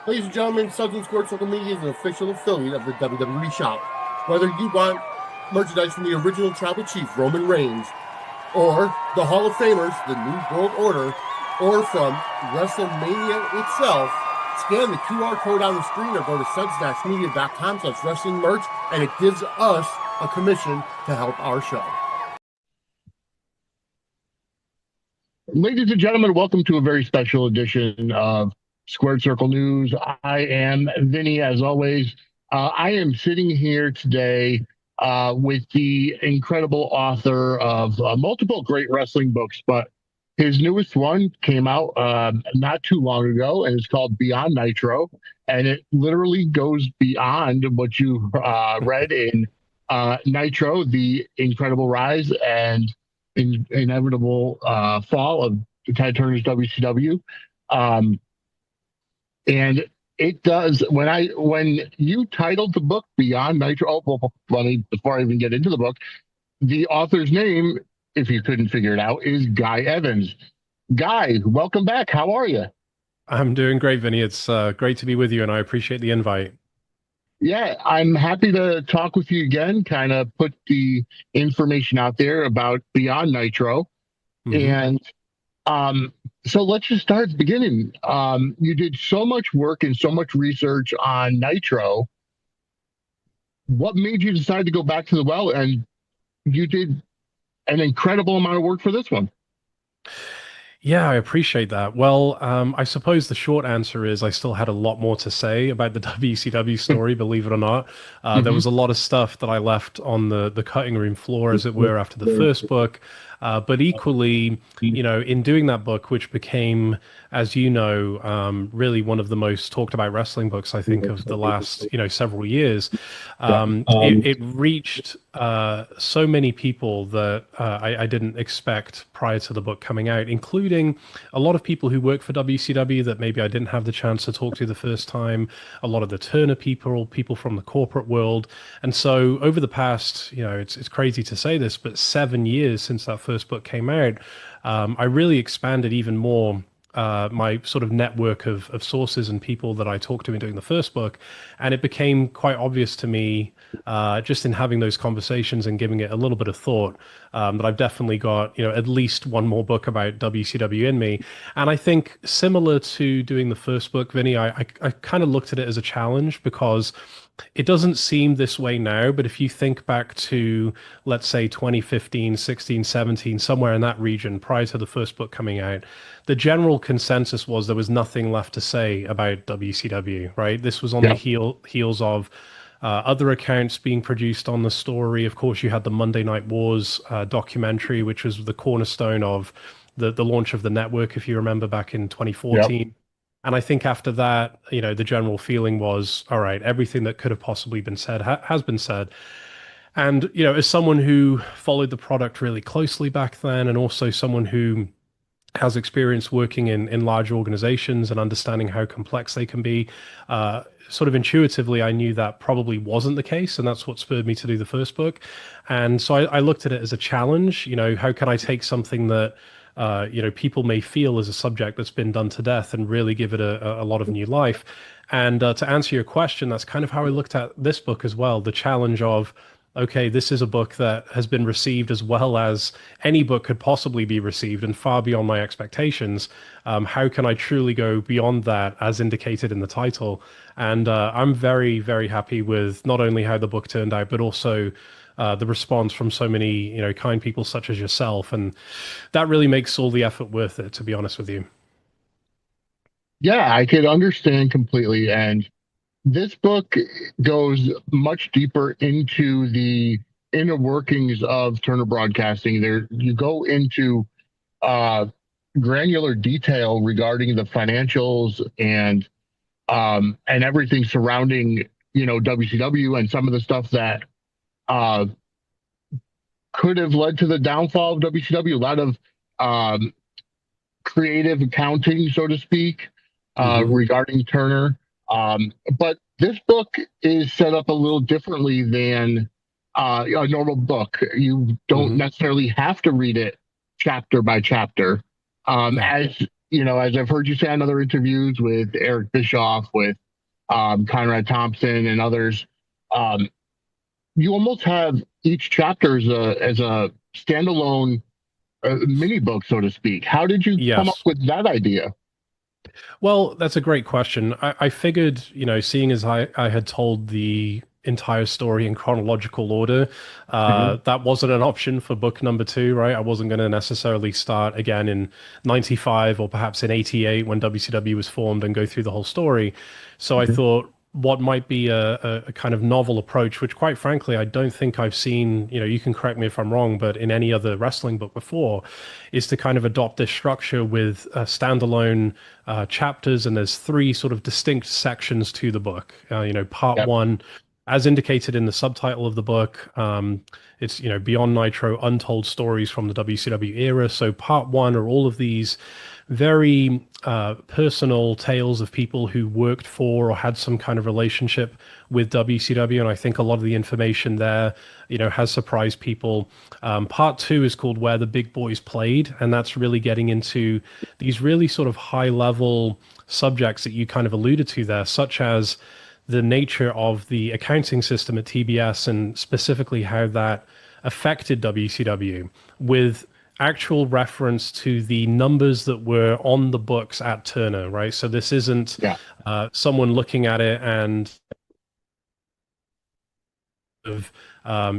Ladies and gentlemen, Suds Media is an official affiliate of the WWE Shop. Whether you want merchandise from the original Tribal Chief, Roman Reigns, or the Hall of Famers, the New World Order, or from WrestleMania itself, scan the QR code on the screen or go to suds-media.com/wrestling merch, and it gives us a commission to help our show. Ladies and gentlemen, welcome to a very special edition of Squared Circle News. I am Vinny, as always. I am sitting here today with the incredible author of multiple great wrestling books, but his newest one came out not too long ago, and it's called Beyond Nitro, and it literally goes beyond what you read in Nitro, the incredible rise and inevitable fall of Ted Turner's WCW. And it does, when you titled the book Beyond Nitro, before I even get into the book, the author's name, if you couldn't figure it out, is Guy Evans. Guy, welcome back. How are you? I'm doing great, Vinny. It's great to be with you, and I appreciate the invite. Yeah, I'm happy to talk with you again, kind of put the information out there about Beyond Nitro. And so let's just start at the beginning. You did so much work and so much research on Nitro. What made you decide to go back to the well? And you did an incredible amount of work for this one. Yeah, I appreciate that. Well, I suppose the short answer is I still had a lot more to say about the WCW story, believe it or not. There was a lot of stuff that I left on the cutting room floor, as it were, after the first book. But equally, you know, in doing that book, which became, as you know, really one of the most talked about wrestling books, I think, of the last, several years, it reached so many people that I didn't expect prior to the book coming out, including a lot of people who work for WCW that maybe I didn't have the chance to talk to the first time, a lot of the Turner people from the corporate world. And so over the past, it's crazy to say this, but 7 years since that first book came out, I really expanded even more my sort of network of sources and people that I talked to in doing the first book. And it became quite obvious to me, just in having those conversations and giving it a little bit of thought, that I've definitely got, at least one more book about WCW in me. And I think similar to doing the first book, Vinny, I kind of looked at it as a challenge because it doesn't seem this way now, but if you think back to, let's say, 2015, 16, 17, somewhere in that region prior to the first book coming out, the general consensus was there was nothing left to say about WCW, right? This was on the heels of other accounts being produced on the story. Of course, you had the Monday Night Wars documentary, which was the cornerstone of the launch of the network, if you remember, back in 2014. Yep. And I think after that, the general feeling was, all right, everything that could have possibly been said has been said. And, as someone who followed the product really closely back then, and also someone who has experience working in large organizations and understanding how complex they can be, sort of intuitively, I knew that probably wasn't the case. And that's what spurred me to do the first book. And so I looked at it as a challenge. How can I take something that people may feel as a subject that's been done to death and really give it a lot of new life. And to answer your question, that's kind of how I looked at this book as well. The challenge of, okay, this is a book that has been received as well as any book could possibly be received and far beyond my expectations. How can I truly go beyond that as indicated in the title? And I'm very, very happy with not only how the book turned out, but also the response from so many, kind people such as yourself. And that really makes all the effort worth it, to be honest with you. Yeah, I could understand completely. And this book goes much deeper into the inner workings of Turner Broadcasting. There, you go into granular detail regarding the financials and everything surrounding, WCW and some of the stuff that could have led to the downfall of WCW. A lot of creative accounting, so to speak, regarding Turner. But this book is set up a little differently than a normal book. You don't necessarily have to read it chapter by chapter. As as I've heard you say on other interviews with Eric Bischoff, with Conrad Thompson, and others, um, you almost have each chapter as a standalone mini book, so to speak. How did you come up Yes. with that idea? Well, that's a great question. I figured, seeing as I had told the entire story in chronological order, Hmm. that wasn't an option for book number two, right? I wasn't going to necessarily start again in 95 or perhaps in 88 when WCW was formed and go through the whole story. So I Hmm. thought, what might be a kind of novel approach, which quite frankly, I don't think I've seen, you can correct me if I'm wrong, but in any other wrestling book before, is to kind of adopt this structure with standalone chapters. And there's three sort of distinct sections to the book. Part Yep. one, as indicated in the subtitle of the book, it's, Beyond Nitro, Untold Stories from the WCW Era. So part one are all of these very personal tales of people who worked for or had some kind of relationship with WCW, and I think a lot of the information there, has surprised people. Part two is called Where the Big Boys Played, and that's really getting into these really sort of high level subjects that you kind of alluded to there, such as the nature of the accounting system at TBS and specifically how that affected WCW with actual reference to the numbers that were on the books at Turner, right? So this isn't Yeah. someone looking at it and of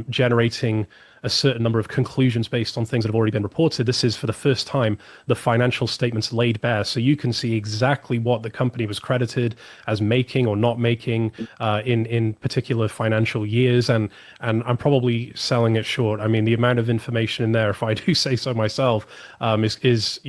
generating a certain number of conclusions based on things that have already been reported. This is for the first time the financial statements laid bare, so you can see exactly what the company was credited as making or not making in particular financial years. And I'm probably selling it short. I mean, the amount of information in there, if I do say so myself, is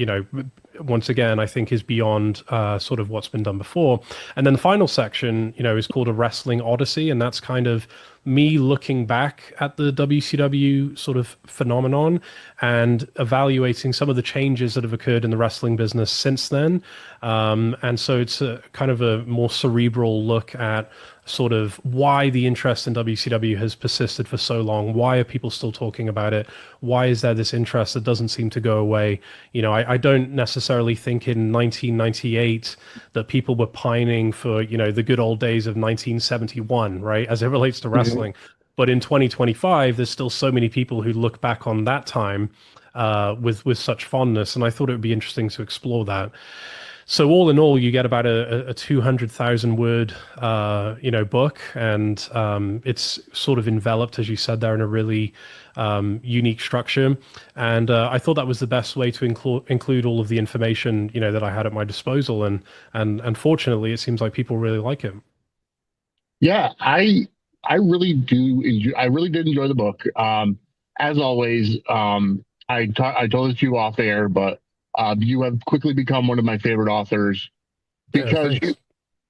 once again, I think is beyond sort of what's been done before. And then the final section, is called A Wrestling Odyssey, and that's kind of me looking back at the WCW sort of phenomenon and evaluating some of the changes that have occurred in the wrestling business since then. And so it's a kind of a more cerebral look at sort of why the interest in WCW has persisted for so long. Why are people still talking about it? Why is there this interest that doesn't seem to go away? I don't necessarily think in 1998 that people were pining for, the good old days of 1971, right? As it relates to Hmm. wrestling. But in 2025, there's still so many people who look back on that time with such fondness. And I thought it would be interesting to explore that. So all in all, you get about a 200,000 word, book, and it's sort of enveloped, as you said there, in a really unique structure. And I thought that was the best way to include all of the information, that I had at my disposal. And unfortunately, it seems like people really like it. Yeah, I really do enjoy. I really did enjoy the book. As always, I told it to you off air, but you have quickly become one of my favorite authors Yeah, because thanks.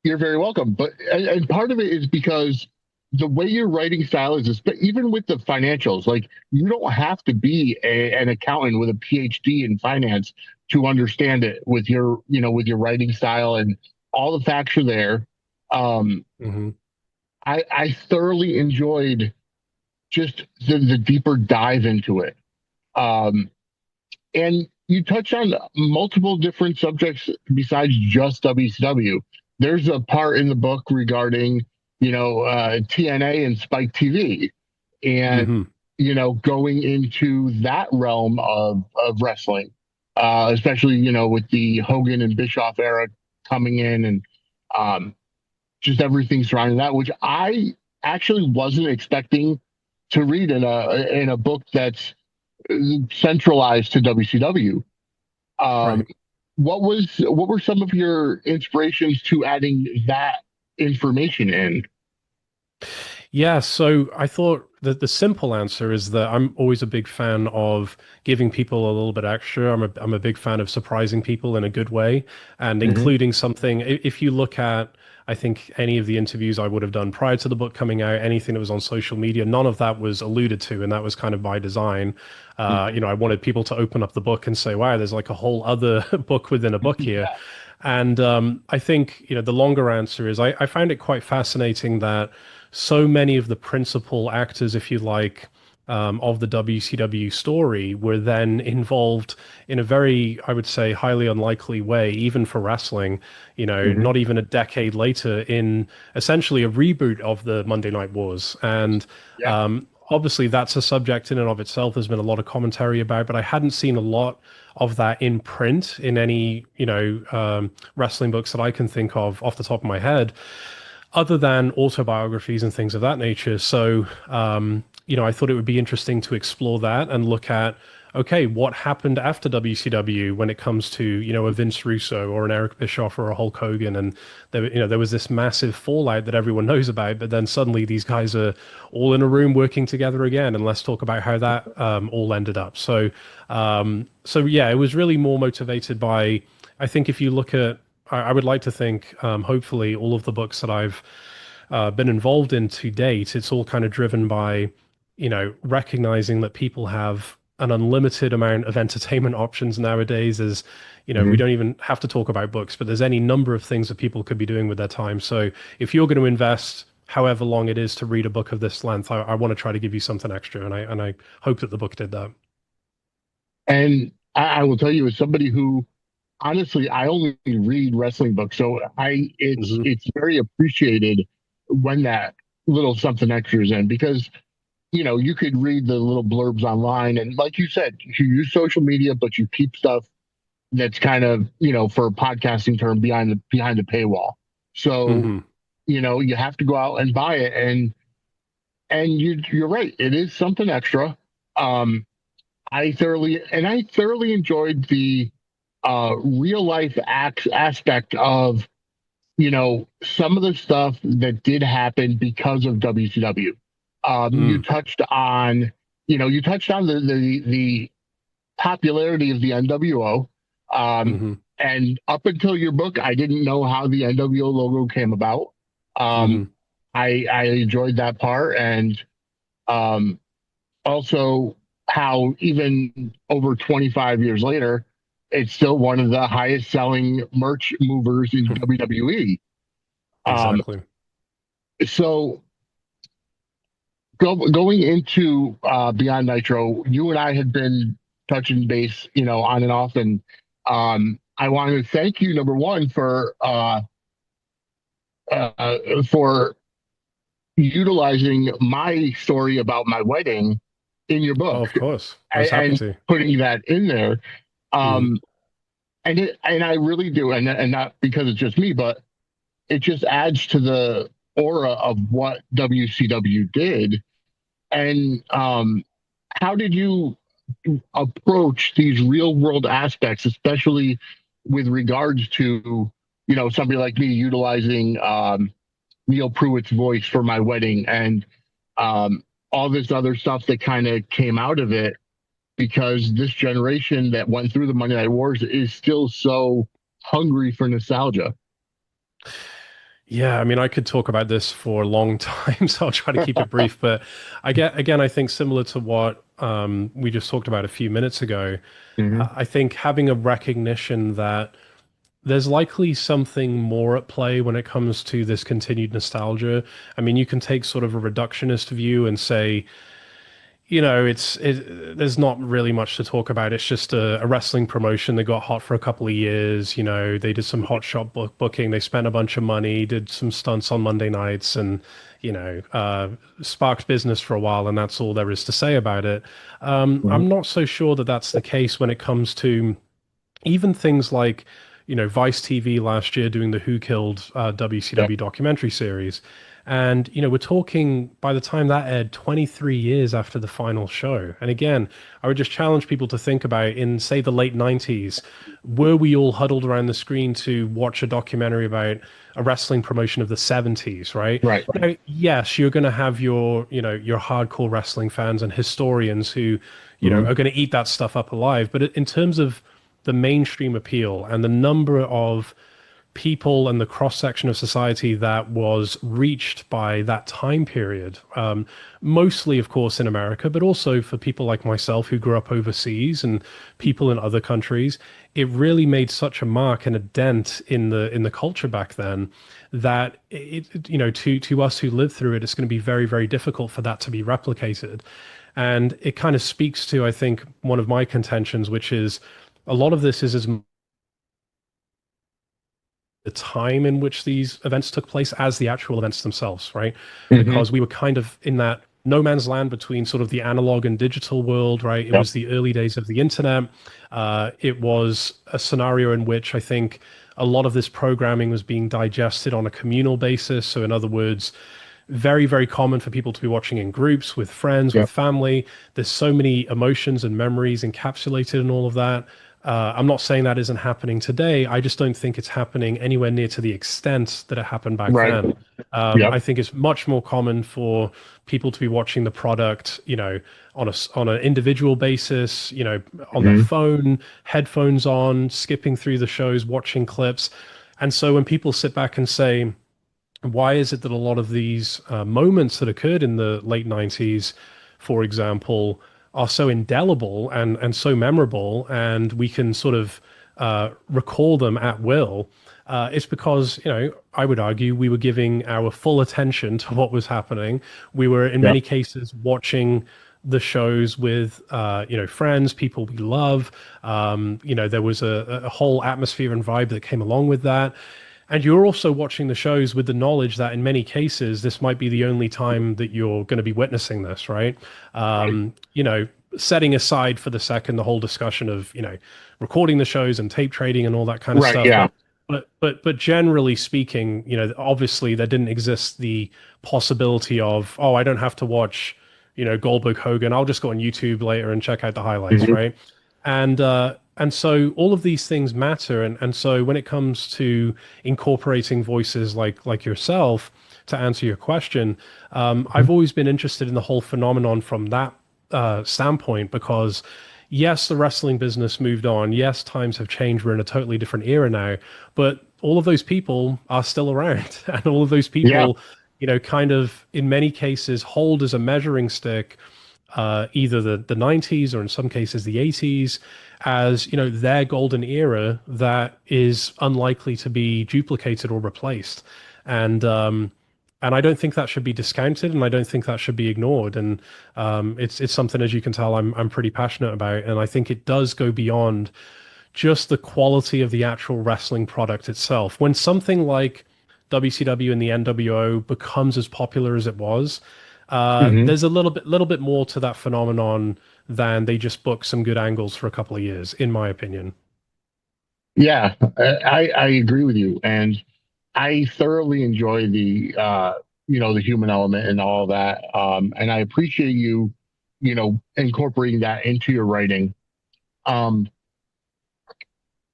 you're very welcome. But and part of it is because the way your writing style is, even with the financials, like you don't have to be an accountant with a PhD in finance to understand it with your writing style and all the facts are there. Um, Hmm. I thoroughly enjoyed just the deeper dive into it. Um, and you touch on multiple different subjects besides just WCW. There's a part in the book regarding, TNA and Spike TV, and Hmm. going into that realm of wrestling, especially with the Hogan and Bischoff era coming in, and um, just everything surrounding that, which I actually wasn't expecting to read in a book that's centralized to WCW. Um, Right. what were some of your inspirations to adding that information in? Yeah, so I thought that the simple answer is that I'm always a big fan of giving people a little bit extra. I'm a big fan of surprising people in a good way and Hmm. including something. If you look at, I think any of the interviews I would have done prior to the book coming out, anything that was on social media, none of that was alluded to, and that was kind of by design. Hmm. I wanted people to open up the book and say, "Wow, there's like a whole other book within a book here." Yeah. And I think, the longer answer is I found it quite fascinating that so many of the principal actors, if you like, of the WCW story were then involved in a very, I would say, highly unlikely way, even for wrestling, Hmm. not even a decade later, in essentially a reboot of the Monday Night Wars. And Yeah. obviously, that's a subject in and of itself. There's been a lot of commentary about, but I hadn't seen a lot of that in print in any, wrestling books that I can think of off the top of my head, other than autobiographies and things of that nature. So, I thought it would be interesting to explore that and look at, okay, what happened after WCW when it comes to, a Vince Russo or an Eric Bischoff or a Hulk Hogan. And there was this massive fallout that everyone knows about, but then suddenly these guys are all in a room working together again. And let's talk about how that all ended up. So yeah, it was really more motivated by, I think if you look at, I would like to think, hopefully, all of the books that I've been involved in to date, it's all kind of driven by, recognizing that people have an unlimited amount of entertainment options nowadays. As we Hmm. don't even have to talk about books, but there's any number of things that people could be doing with their time. So if you're going to invest however long it is to read a book of this length, I want to try to give you something extra, and I hope that the book did that. And I will tell you, as somebody who honestly, I only read wrestling books, so Hmm. it's very appreciated when that little something extra is in, because you could read the little blurbs online, and like you said, you use social media, but you keep stuff that's kind of for a podcasting term behind the paywall. So Hmm. you have to go out and buy it, and you're right, it is something extra. Um, I thoroughly enjoyed the real life aspect of some of the stuff that did happen because of WCW. Mm. You touched on the popularity of the NWO. Um, Hmm. and up until your book, I didn't know how the NWO logo came about. Um, Hmm. I enjoyed that part, and um, also how even over 25 years later, it's still one of the highest selling merch movers in WWE. Um, Exactly. so going into Beyond Nitro, you and I had been touching base, on and off, and I want to thank you, number one, for utilizing my story about my wedding in your Oh, book of course. I was happy and to. putting that in there. Mm. Um, and I really do, and not because it's just me, but it just adds to the aura of what WCW did. And how did you approach these real world aspects, especially with regards to somebody like me utilizing Neil Pruitt's voice for my wedding, and um, all this other stuff that kind of came out of it, because this generation that went through the Monday Night Wars is still so hungry for nostalgia. Yeah, I mean, I could talk about this for a long time, so I'll try to keep it brief. But again, I think similar to what we just talked about a few minutes ago, Hmm. I think having a recognition that there's likely something more at play when it comes to this continued nostalgia. I mean, you can take sort of a reductionist view and say, there's not really much to talk about. It's just a wrestling promotion that got hot for a couple of years. They did some hot shot booking. They spent a bunch of money, did some stunts on Monday nights, and sparked business for a while. And that's all there is to say about it. Hmm. I'm not so sure that that's the case when it comes to even things like, Vice TV last year doing the Who Killed Yep. WCW documentary series. And, we're talking by the time that aired 23 years after the final show. And again, I would just challenge people to think about in, say, the late 90s, were we all huddled around the screen to watch a documentary about a wrestling promotion of the 70s, right? Right. Now, yes, you're going to have your hardcore wrestling fans and historians who, Hmm. are going to eat that stuff up alive. But in terms of the mainstream appeal and the number of people and the cross section of society that was reached by that time period. Mostly, of course, in America, but also for people like myself who grew up overseas and people in other countries. It really made such a mark and a dent in the culture back then that to us who lived through it, it's going to be very, very difficult for that to be replicated. And it kind of speaks to, I think, one of my contentions, which is a lot of this is as the time in which these events took place as the actual events themselves, right? Hmm. Because we were kind of in that no man's land between sort of the analog and digital world, right? It Yep. was the early days of the internet. It was a scenario in which I think a lot of this programming was being digested on a communal basis. So, in other words, very, very common for people to be watching in groups with friends, with Yep. family. There's so many emotions and memories encapsulated in all of that. I'm not saying that isn't happening today. I just don't think it's happening anywhere near to the extent that it happened back Right. then. Yep. I think it's much more common for people to be watching the product, on an individual basis, on their Hmm. phone, headphones on, skipping through the shows, watching clips. And so when people sit back and say, why is it that a lot of these moments that occurred in the late 90s, for example, are so indelible and so memorable, and we can sort of recall them at will? It's because, I would argue we were giving our full attention to what was happening. We were, in Yep. many cases, watching the shows with, friends, people we love. There was a whole atmosphere and vibe that came along with that. And you're also watching the shows with the knowledge that in many cases, this might be the only time that you're going to be witnessing this, right? Right. Setting aside for the second the whole discussion of, recording the shows and tape trading and all that kind of Right. stuff. Yeah. But generally speaking, obviously there didn't exist the possibility of, oh, I don't have to watch, Goldberg Hogan. I'll just go on YouTube later and check out the highlights, Hmm. right? And so all of these things matter. And so when it comes to incorporating voices like yourself to answer your question, I've always been interested in the whole phenomenon from that standpoint because yes, the wrestling business moved on. Yes, times have changed. We're in a totally different era now, but all of those people are still around, and all of those Yeah. people, kind of in many cases hold as a measuring stick either the 90s or in some cases the 80s as their golden era that is unlikely to be duplicated or replaced. And I don't think that should be discounted, and I don't think that should be ignored. And it's something, as you can tell, I'm pretty passionate about, and I think it does go beyond just the quality of the actual wrestling product itself. When something like WCW and the NWO becomes as popular as it was, Hmm. there's a little bit more to that phenomenon than they just book some good angles for a couple of years, in my opinion. Yeah. I agree with you, and I thoroughly enjoy the human element and all that. And I appreciate you, incorporating that into your writing. Um,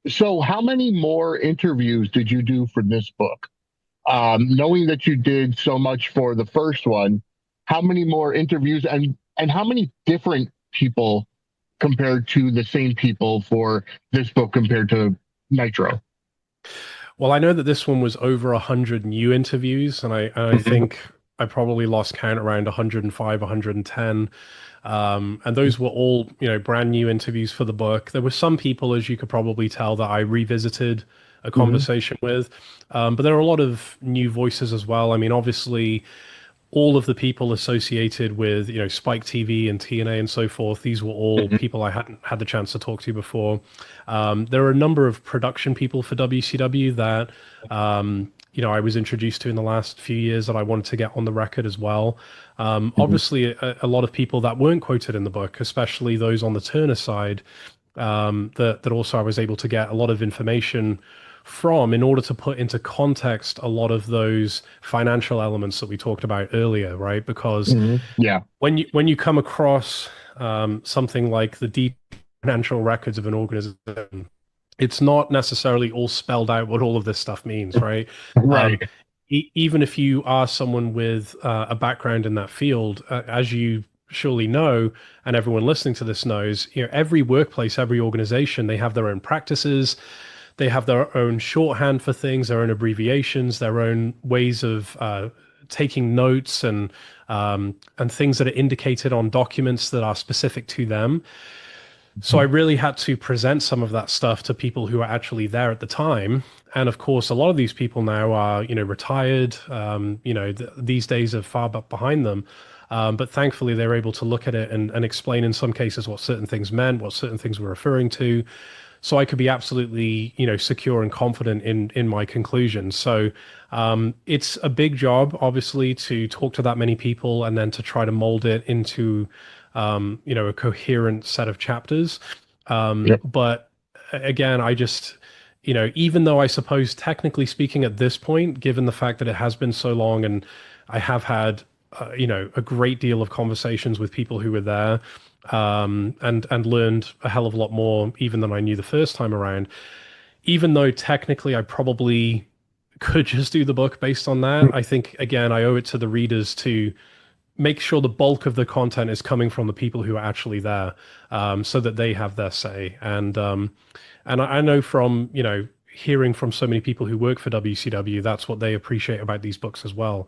so how many more interviews did you do for this book? Knowing that you did so much for the first one, how many more interviews and how many different people compared to the same people for this book compared to Nitro? Well, I know that this one was over 100 new interviews, and I Hmm. think I probably lost count around 105, 110. And those were all, brand new interviews for the book. There were some people, as you could probably tell, that I revisited a Hmm. conversation with. But there are a lot of new voices as well. I mean, obviously, all of the people associated with, Spike TV and TNA and so forth, these were all Hmm. people I hadn't had the chance to talk to before. There are a number of production people for WCW that, I was introduced to in the last few years that I wanted to get on the record as well. Hmm. Obviously, a lot of people that weren't quoted in the book, especially those on the Turner side, that also I was able to get a lot of information from in order to put into context a lot of those financial elements that we talked about earlier, right? Because Hmm. Yeah. when you come across something like the deep financial records of an organization, it's not necessarily all spelled out what all of this stuff means, right? Right. Um, Even if you are someone with a background in that field, as you surely know, and everyone listening to this knows, every workplace, every organization, they have their own practices, they have their own shorthand for things, their own abbreviations, their own ways of taking notes and things that are indicated on documents that are specific to them. So I really had to present some of that stuff to people who were actually there at the time. And of course, a lot of these people now are, retired. These days are far behind them. But thankfully, they were able to look at it and explain in some cases what certain things meant, what certain things were referring to. So I could be absolutely, secure and confident in my conclusions. So it's a big job, obviously, to talk to that many people and then to try to mold it into, a coherent set of chapters. Yep. But again, I just, even though I suppose technically speaking at this point, given the fact that it has been so long and I have had, a great deal of conversations with people who were there, and learned a hell of a lot more even than I knew the first time around. Even though technically I probably could just do the book based on that, I think again I owe it to the readers to make sure the bulk of the content is coming from the people who are actually there, so that they have their say. And I know from, hearing from so many people who work for WCW, that's what they appreciate about these books as well.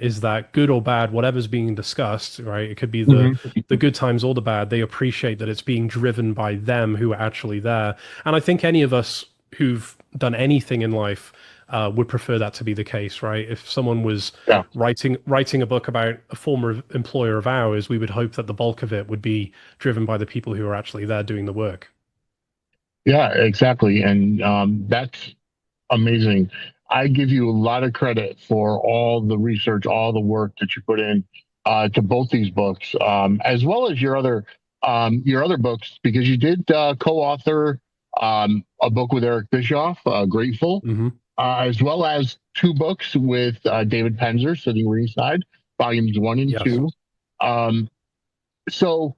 Is that good or bad, whatever's being discussed, right? It could be the good times or the bad. They appreciate that it's being driven by them who are actually there. And I think any of us who've done anything in life would prefer that to be the case, right? If someone was Yeah. writing a book about a former employer of ours, we would hope that the bulk of it would be driven by the people who are actually there doing the work. Yeah, exactly. And that's amazing. I give you a lot of credit for all the research, all the work that you put in to both these books, as well as your other books, because you did co-author a book with Eric Bischoff, Grateful, Mm-hmm. as well as two books with David Penzer, sitting ringside, volumes 1 and 2. Um, so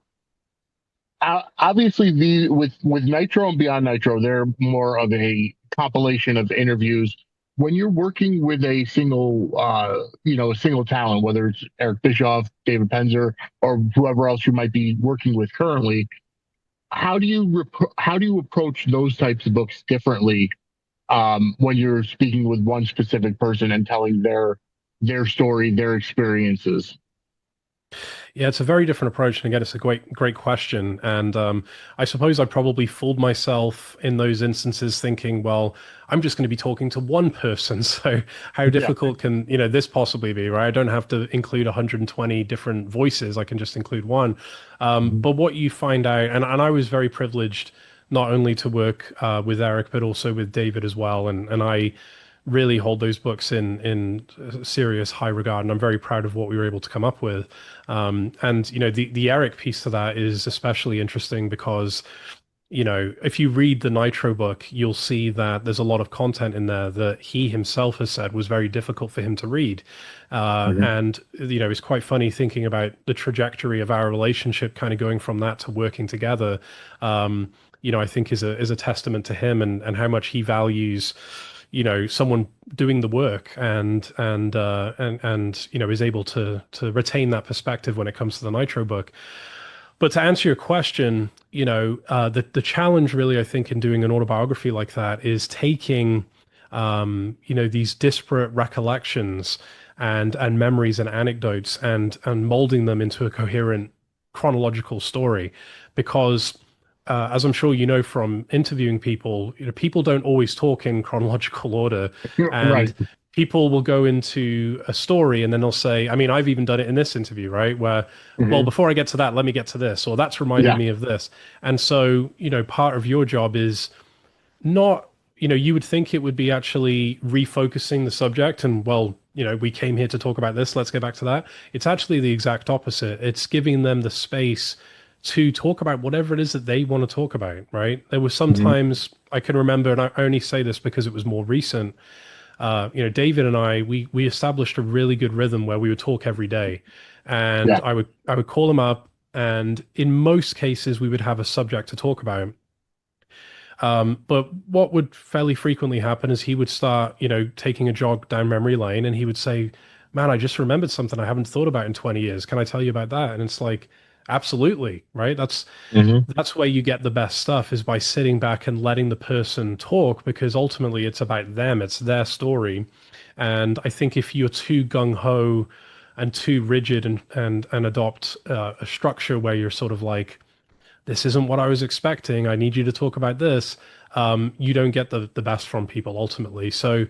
obviously, with Nitro and Beyond Nitro, they're more of a compilation of interviews. When you're working with a single talent, whether it's Eric Bischoff, David Penzer, or whoever else you might be working with currently, how do you approach those types of books differently when you're speaking with one specific person and telling their story, their experiences? Yeah, it's a very different approach, and again, it's a great question. And I suppose I probably fooled myself in those instances, thinking, well, I'm just going to be talking to one person, so how difficult can this possibly be, right? I don't have to include 120 different voices; I can just include one. But what you find out, and I was very privileged not only to work with Eric, but also with David as well, and I really hold those books in serious high regard, and I'm very proud of what we were able to come up with. And the Eric piece to that is especially interesting because if you read the Nitro book, you'll see that there's a lot of content in there that he himself has said was very difficult for him to read. And it's quite funny thinking about the trajectory of our relationship, kind of going from that to working together. I think is a testament to him and how much he values someone doing the work and is able to retain that perspective when it comes to the Nitro book. But to answer your question, the challenge really, I think, in doing an autobiography like that is taking these disparate recollections and memories and anecdotes and molding them into a coherent chronological story, because as I'm sure you know from interviewing people, people don't always talk in chronological order, and Right. people will go into a story and then they'll say, I mean, I've even done it in this interview, right? Where, well, before I get to that, let me get to this, or that's reminding me of this. And so, part of your job is not, you would think it would be actually refocusing the subject and, well, we came here to talk about this, let's get back to that. It's actually the exact opposite. It's giving them the space to talk about whatever it is that they want to talk about, right? There were some times I can remember, and I only say this because it was more recent. David and we established a really good rhythm where we would talk every day, and I would call him up, and in most cases we would have a subject to talk about. But what would fairly frequently happen is he would start, taking a jog down memory lane, and he would say, "Man, I just remembered something I haven't thought about in 20 years. Can I tell you about that?" And it's like, absolutely, right? That's where you get the best stuff, is by sitting back and letting the person talk, because ultimately it's about them, it's their story. And I think if you're too gung-ho and too rigid and adopt a structure where you're sort of like, this isn't what I was expecting, I need you to talk about this, you don't get the best from people ultimately. So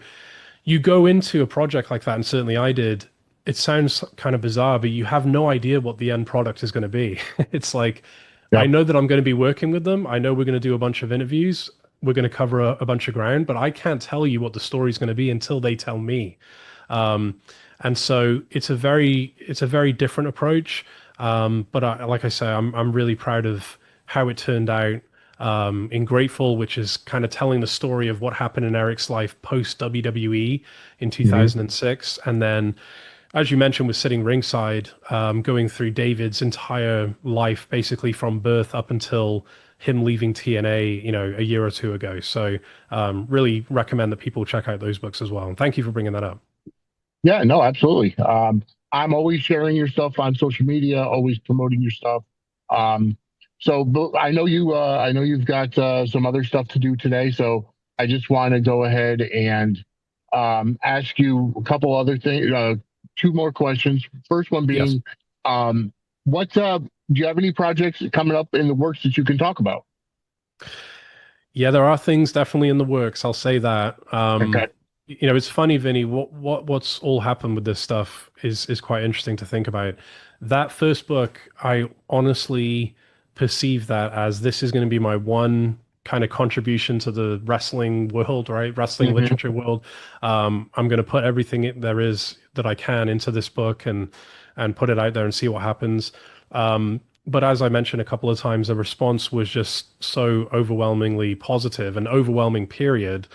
you go into a project like that, and certainly I did, it sounds kind of bizarre, but you have no idea what the end product is going to be. It's like, I Yep. know that I'm going to be working with them. I know we're going to do a bunch of interviews. We're going to cover a bunch of ground, but I can't tell you what the story is going to be until they tell me. Um, and so it's a very different approach. But like I say, I'm really proud of how it turned out. In Grateful, which is kind of telling the story of what happened in Eric's life post WWE in Hmm. 2006, and then, as you mentioned, was sitting ringside, going through David's entire life, basically from birth up until him leaving TNA, a year or two ago. So, really recommend that people check out those books as well. And thank you for bringing that up. Yeah, no, absolutely. I'm always sharing your stuff on social media, always promoting your stuff. Um, so but I know I know you've got some other stuff to do today. So I just want to go ahead and ask you a couple other things, two more questions. First one Yes. being, what's do you have any projects coming up in the works that you can talk about? Yeah, there are things definitely in the works. I'll say that. Okay. It's funny, Vinny. What's all happened with this stuff is quite interesting to think about. That first book, I honestly perceive that as this is going to be my one kind of contribution to the wrestling world, right? Wrestling Hmm. literature world. I'm going to put everything there is that I can into this book and put it out there and see what happens. But as I mentioned a couple of times, the response was just so overwhelmingly positive and overwhelming, period,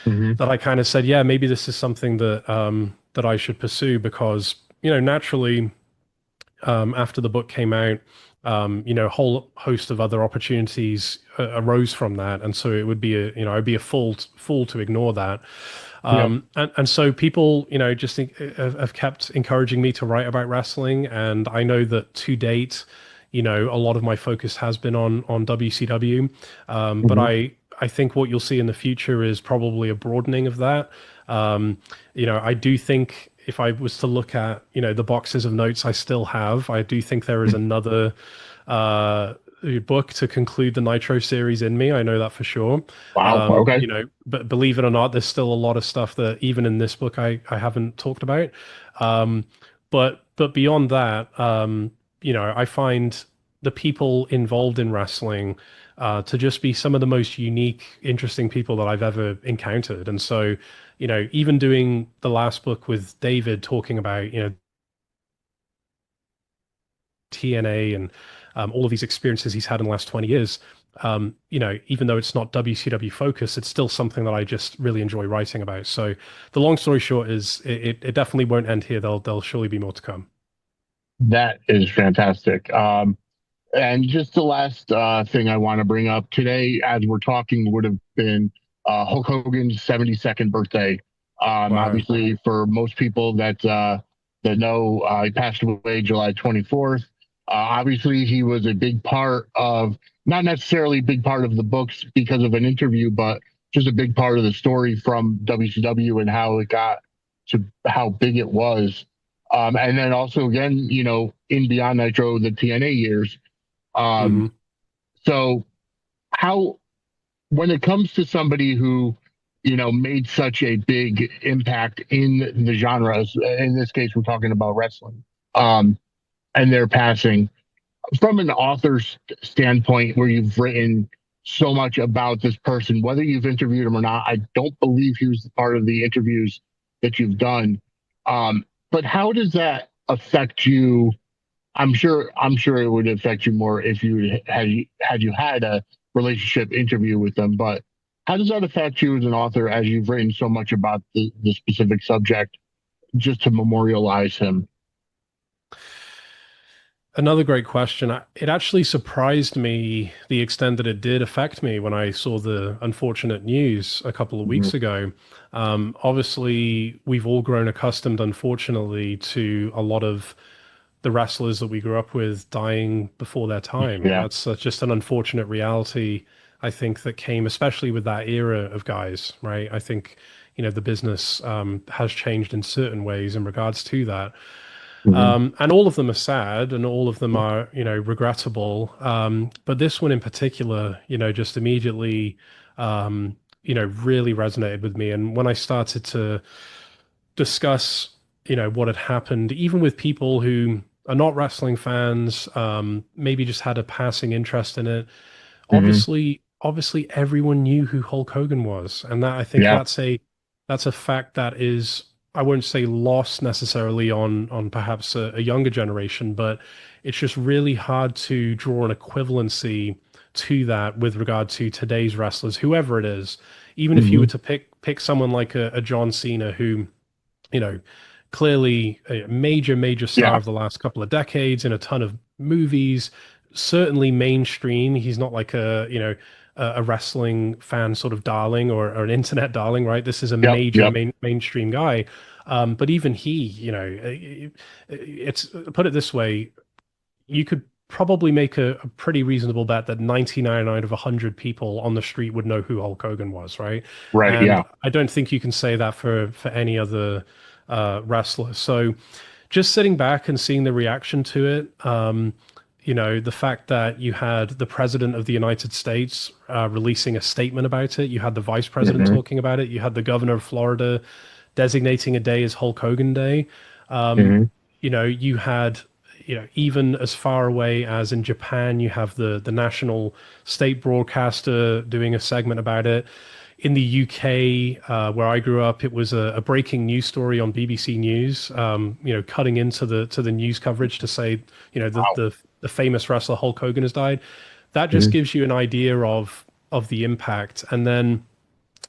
Hmm. that I kind of said, yeah, maybe this is something that I should pursue because, naturally, after the book came out, a whole host of other opportunities arose from that, and so it would be I'd be a fool to ignore that. Yep. And so people, just have kept encouraging me to write about wrestling, and I know that to date, a lot of my focus has been on WCW, but Hmm. I think what you'll see in the future is probably a broadening of that. I do think if I was to look at, the boxes of notes I still have, I do think there is another uh, book to conclude the Nitro series in me. I know that for sure. Wow. Okay. But believe it or not, there's still a lot of stuff that even in this book I haven't talked about. Um, but beyond that, I find the people involved in wrestling to just be some of the most unique, interesting people that I've ever encountered. And so, even doing the last book with David talking about, TNA and all of these experiences he's had in the last 20 years, even though it's not WCW focused, it's still something that I just really enjoy writing about. So the long story short is it definitely won't end here. There'll surely be more to come. That is fantastic. And just the last thing I want to bring up today, as we're talking, would have been Hulk Hogan's 72nd birthday. Wow. Obviously, for most people that know, he passed away July 24th. Obviously, he was a big part of, not necessarily a big part of the books because of an interview, but just a big part of the story from WCW and how it got to how big it was. And then also, again, in Beyond Nitro, the TNA years. Um, Hmm. so how, when it comes to somebody who, made such a big impact in the genres, in this case, we're talking about wrestling, and their passing, from an author's standpoint, where you've written so much about this person, whether you've interviewed him or not, I don't believe he was part of the interviews that you've done. But how does that affect you? I'm sure it would affect you more if you had a relationship interview with them. But how does that affect you as an author, as you've written so much about the specific subject, just to memorialize him? Another great question. It actually surprised me the extent that it did affect me when I saw the unfortunate news a couple of Mhm. weeks ago. Obviously, we've all grown accustomed, unfortunately, to a lot of the wrestlers that we grew up with dying before their time. Yeah. That's just an unfortunate reality, I think, that came, especially with that era of guys, right? I think, the business has changed in certain ways in regards to that. Hmm. And all of them are sad and all of them are, regrettable. But this one in particular, just immediately, really resonated with me. And when I started to discuss what had happened, even with people who are not wrestling fans, maybe just had a passing interest in it. Hmm. Obviously, everyone knew who Hulk Hogan was, and that I think Yeah. that's a fact that is, I won't say lost necessarily on perhaps a younger generation, but it's just really hard to draw an equivalency to that with regard to today's wrestlers, whoever it is. Even if you were Hmm. to pick someone like a John Cena, who, you know, clearly a major star Yeah. of the last couple of decades in a ton of movies, certainly mainstream. He's not like a wrestling fan sort of darling, or an internet darling, right? This is a Yep. major Yep. mainstream guy. But even he, it's, put it this way, you could probably make a pretty reasonable bet that 99 out of 100 people on the street would know who Hulk Hogan was, right? Right. And Yeah. I don't think you can say that for any other wrestler. So just sitting back and seeing the reaction to it, the fact that you had the president of the United States releasing a statement about it, you had the vice president Hmm. talking about it, you had the governor of Florida designating a day as Hulk Hogan Day. Um, Hmm. you had, even as far away as in Japan, you have the national state broadcaster doing a segment about it. In the UK, where I grew up, it was a breaking news story on BBC News, cutting into the news coverage to say, Wow. the famous wrestler Hulk Hogan has died. That just Hmm. gives you an idea of the impact. And then,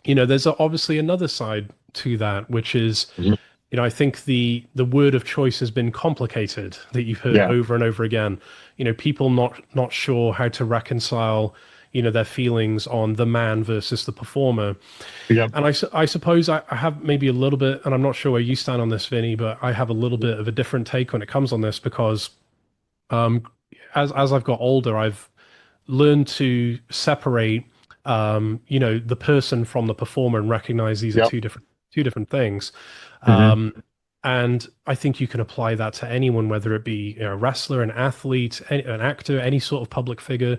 there's obviously another side to that, which is, Hmm. I think the word of choice has been complicated, that you've heard Yeah. over and over again. People not sure how to reconcile, their feelings on the man versus the performer. Yep. And I suppose I have maybe a little bit, and I'm not sure where you stand on this, Vinny, but I have a little bit of a different take when it comes on this, because um, as I've got older, I've learned to separate, the person from the performer, and recognize these are Yep. two different things. Hmm. Um, and I think you can apply that to anyone, whether it be, a wrestler, an athlete, an actor, any sort of public figure,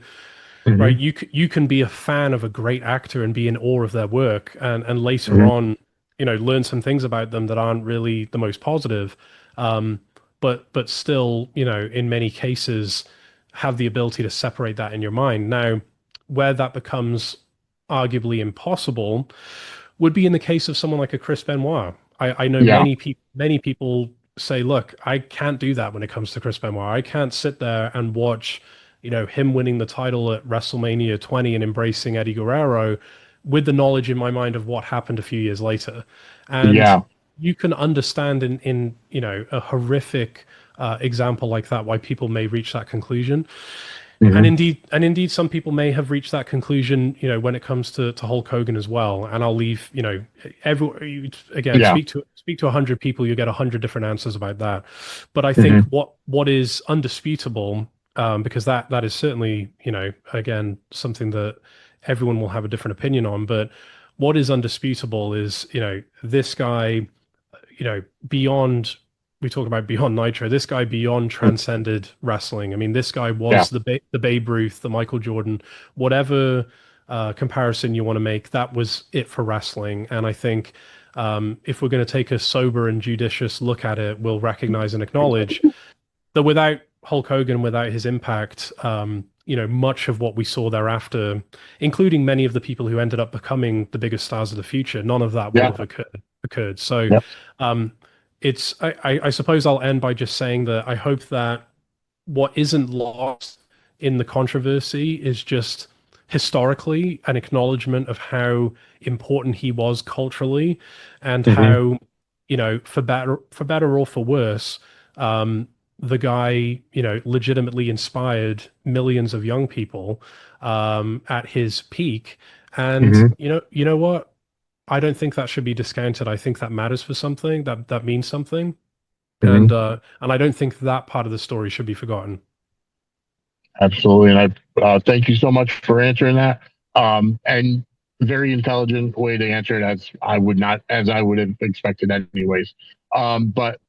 right? Hmm. You can be a fan of a great actor and be in awe of their work, and later Hmm. on, learn some things about them that aren't really the most positive. Um, but still, in many cases, have the ability to separate that in your mind. Now, where that becomes arguably impossible would be in the case of someone like a Chris Benoit. I know Yeah. many people say, look, I can't do that when it comes to Chris Benoit. I can't sit there and watch, him winning the title at WrestleMania 20 and embracing Eddie Guerrero with the knowledge in my mind of what happened a few years later. And Yeah. you can understand in a horrific example like that why people may reach that conclusion. And Hmm. indeed, some people may have reached that conclusion, when it comes to Hulk Hogan as well. And I'll leave, every again, Yeah. speak to 100 people, you get 100 different answers about that. But I think Hmm. what is undisputable, because that is certainly, again, something that everyone will have a different opinion on. But what is undisputable is, this guy, beyond, we talk about beyond Nitro, this guy beyond transcended wrestling. I mean, this guy Yeah. was the Babe Ruth, the Michael Jordan, whatever comparison you want to make, that was it for wrestling. And I think, if we're going to take a sober and judicious look at it, we'll recognize and acknowledge that without Hulk Hogan, without his impact, much of what we saw thereafter, including many of the people who ended up becoming the biggest stars of the future, none of that would Yeah. have occurred. So, Yep. um, I suppose I'll end by just saying that I hope that what isn't lost in the controversy is just historically an acknowledgement of how important he was culturally, and Hmm. how, for better or for worse, um, the guy, legitimately inspired millions of young people at his peak. And Hmm. you know what? I don't think that should be discounted. I think that matters for something, that means something. Hmm. And I don't think that part of the story should be forgotten. Absolutely. And I thank you so much for answering that. And very intelligent way to answer it, as I would have expected anyways. But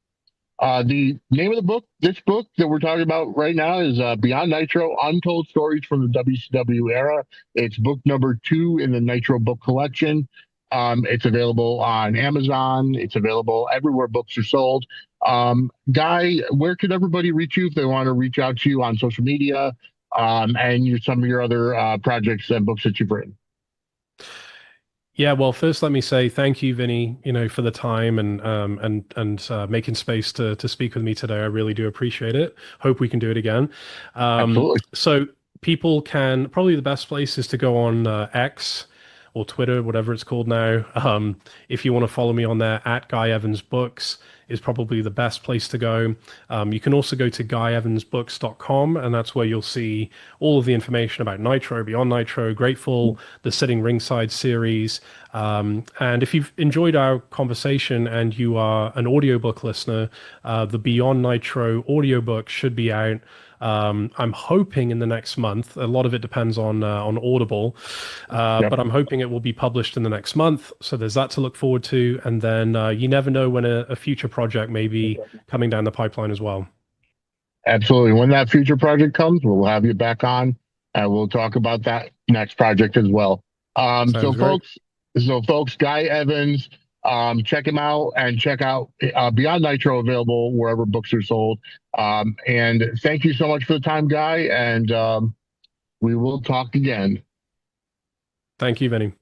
the name of the book, this book that we're talking about right now, is Beyond Nitro: Untold Stories from the WCW Era. It's book number 2 in the Nitro book collection. It's available on Amazon. It's available everywhere books are sold. Guy, where could everybody reach you if they want to reach out to you on social media, and some of your other projects and books that you've written? Yeah, well, first let me say thank you, Vinny, for the time and making space to speak with me today. I really do appreciate it. Hope we can do it again. Absolutely. So people can probably the best place is to go on X or Twitter, whatever it's called now. If you want to follow me on there, at Guy Evans Books is probably the best place to go. You can also go to guyevansbooks.com, and that's where you'll see all of the information about Nitro, Beyond Nitro, Grateful, the Sitting Ringside series. And if you've enjoyed our conversation and you are an audiobook listener, the Beyond Nitro audiobook should be out. I'm hoping in the next month. A lot of it depends on Audible, but I'm hoping it will be published in the next month. So there's that to look forward to, and then you never know when a future project may be coming down the pipeline as well. Absolutely. When that future project comes, we'll have you back on, and we'll talk about that next project as well. So, folks, Guy Evans. Check him out and check out Beyond Nitro, available wherever books are sold. And thank you so much for the time, Guy. And we will talk again. Thank you, Vinny.